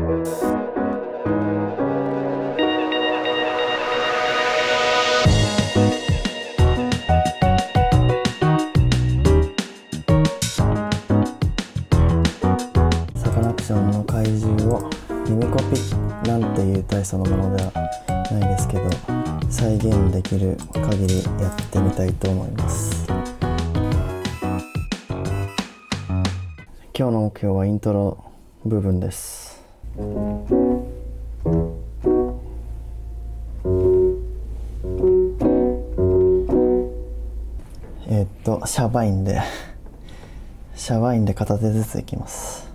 サカナクションの怪獣を耳コピなんていう大層のものではないですけど、再現できる限りやってみたいと思います。今日の目標はイントロ部分です。シャバインで片手ずついきます。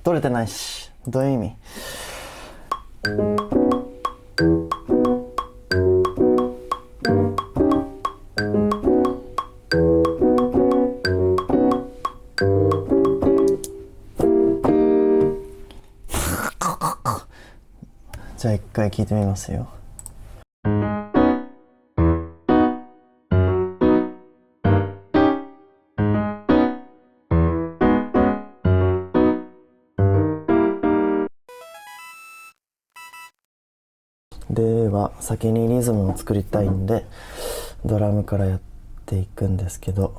取れてないし、どういう意味？じゃあ一回聞いてみますよ。では先にリズムを作りたいんでドラムからやっていくんですけど、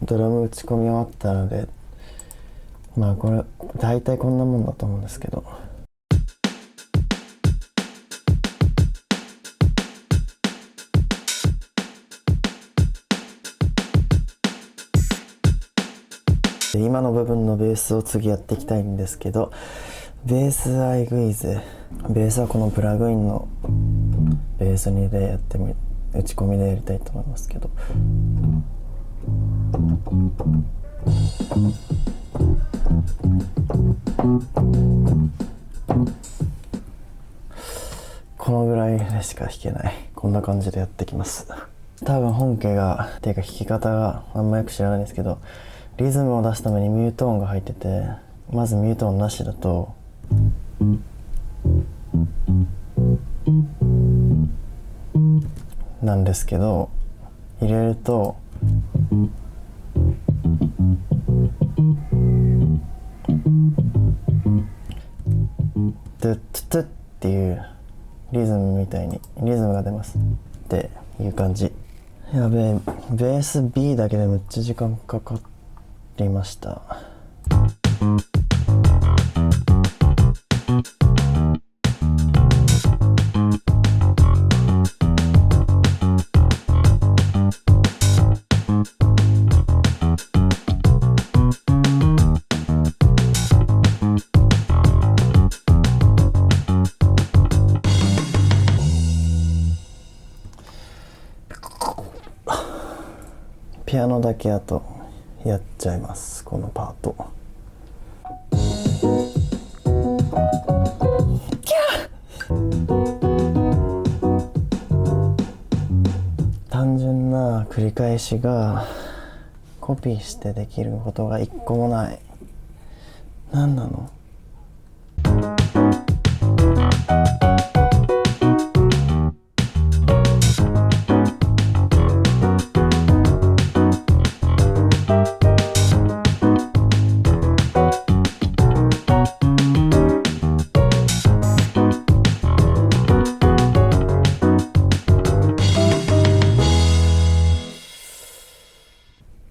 ドラム打ち込み終わったので、まあこれ大体こんなもんだと思うんですけど、で今の部分のベースを次やっていきたいんですけど、ベースアイグイズ、ベースはこのプラグインのベースにでやってみ、打ち込みでやりたいと思いますけど、このぐらいでしか弾けない。こんな感じでやってきます。多分本家がっていうか弾き方があんまよく知らないんですけど、リズムを出すためにミュート音が入ってて、まずミュート音なしだとなんですけど、入れるとドゥットゥトゥっていうリズムみたいにリズムが出ますっていう感じ。やべえ、ベース B だけでめっちゃ時間かかりました。ピアノだけあとやっちゃいます、このパート。単純な繰り返しがコピーしてできることが一個もない。何なの？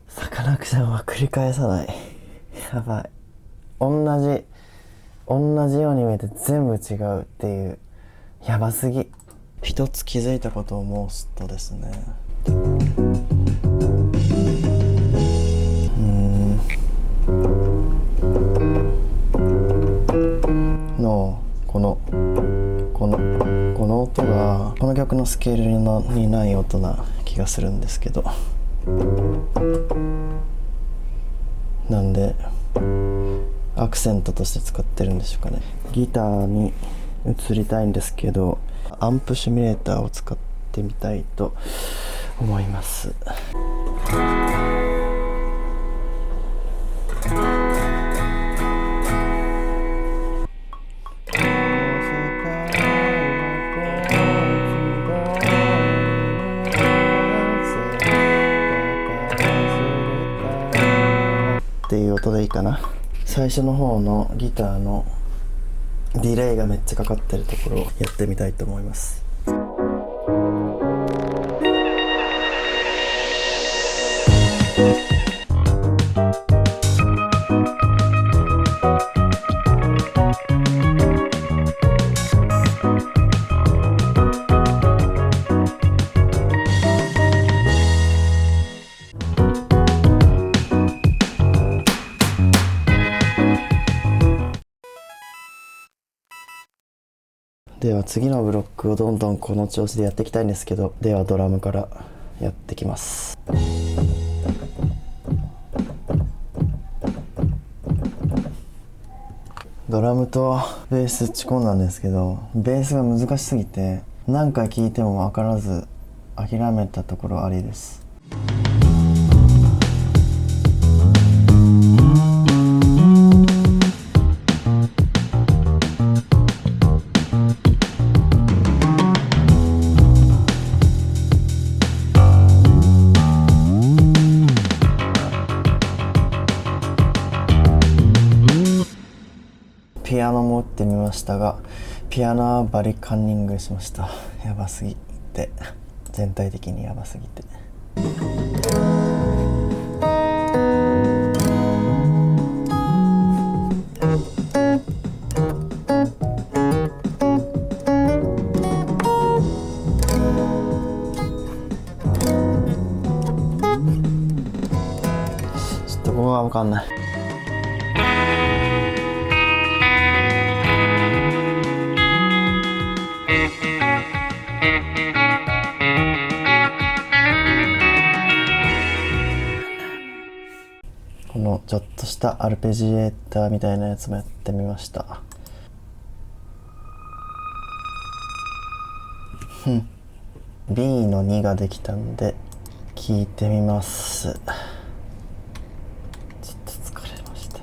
サカナクションは繰り返さない。やばい。同じように見えて全部違うっていう、やばすぎ。一つ気づいたことを申すとですね、のこの音がこの曲のスケールにない音な気がするんですけど、なんでアクセントとして使ってるんでしょうかね。ギターに移りたいんですけど、アンプシミュレーターを使ってみたいと思います。っていう音でいいかな。最初の方のギターのディレイがめっちゃかかってるところをやってみたいと思います。では次のブロックをどんどんこの調子でやっていきたいんですけど、ではドラムからやってきます。ドラムとベース打ち込んだんですけど、ベースが難しすぎて何回聴いても分からず諦めたところありです。ピアノも打ってみましたが、ピアノはバリカンニングしました。やばすぎて、全体的にやばすぎて。ちょっとここは分かんない。このちょっとしたアルペジエーターみたいなやつもやってみました。B の2ができたんで聞いてみます。ちょっと疲れました。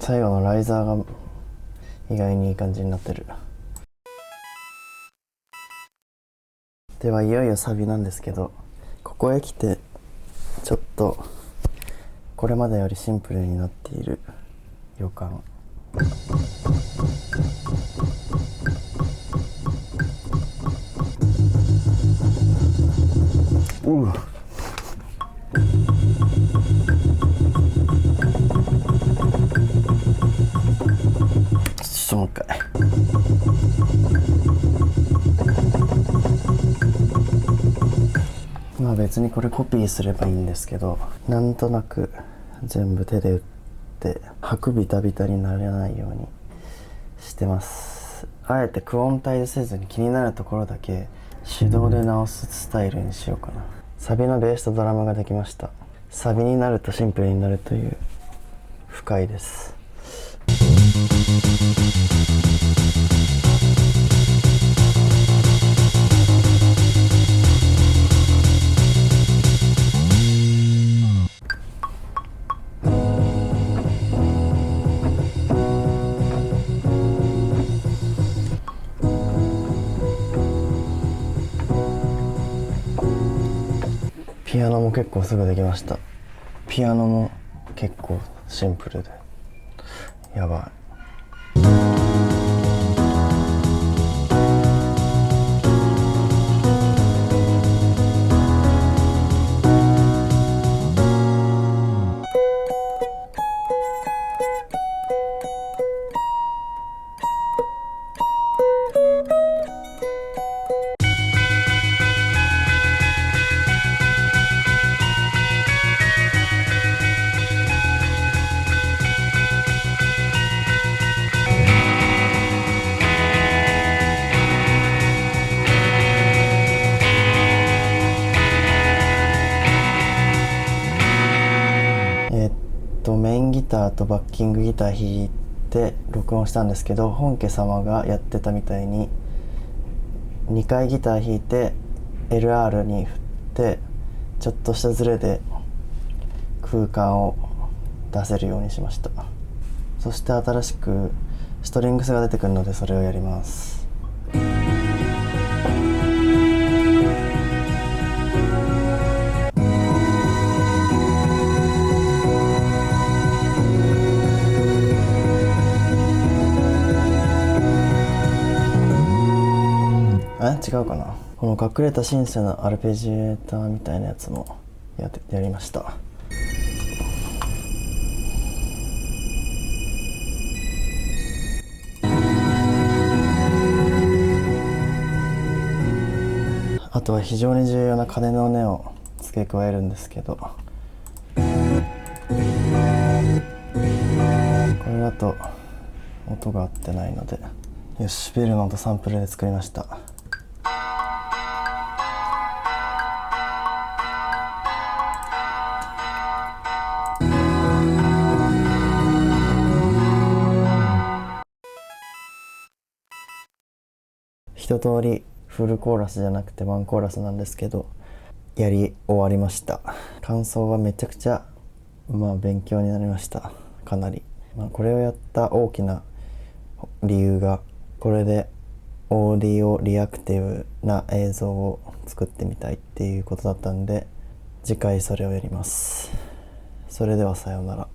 最後のライザーが意外にいい感じになってる。ではいよいよサビなんですけど、ここへ来てちょっとこれまでよりシンプルになっている予感。もう一回。まあ別にこれコピーすればいいんですけど、なんとなく全部手で打って拍ビタビタにならないようにしてます。あえてクオンタイズせずに気になるところだけ手動で直すスタイルにしようかな。サビのベースとドラムができました。サビになるとシンプルになるという深いです。ピアノも結構すぐできました。ピアノも結構シンプルでやばい。メインギターとバッキングギター弾いて録音したんですけど、本家様がやってたみたいに2回ギター弾いて LR に振ってちょっとしたズレで空間を出せるようにしました。そして新しくストリングスが出てくるので、それをやります。違うかな。この隠れたシンセのアルペジエーターみたいなやつもやりました。あとは非常に重要な鐘の音を付け加えるんですけど、これだと音が合ってないので、よし、ビルの音サンプルで作りました。一通りフルコーラスじゃなくてワンコーラスなんですけど、やり終わりました。感想はめちゃくちゃ勉強になりました。かなり、これをやった大きな理由が、これでオーディオリアクティブな映像を作ってみたいっていうことだったんで、次回それをやります。それではさようなら。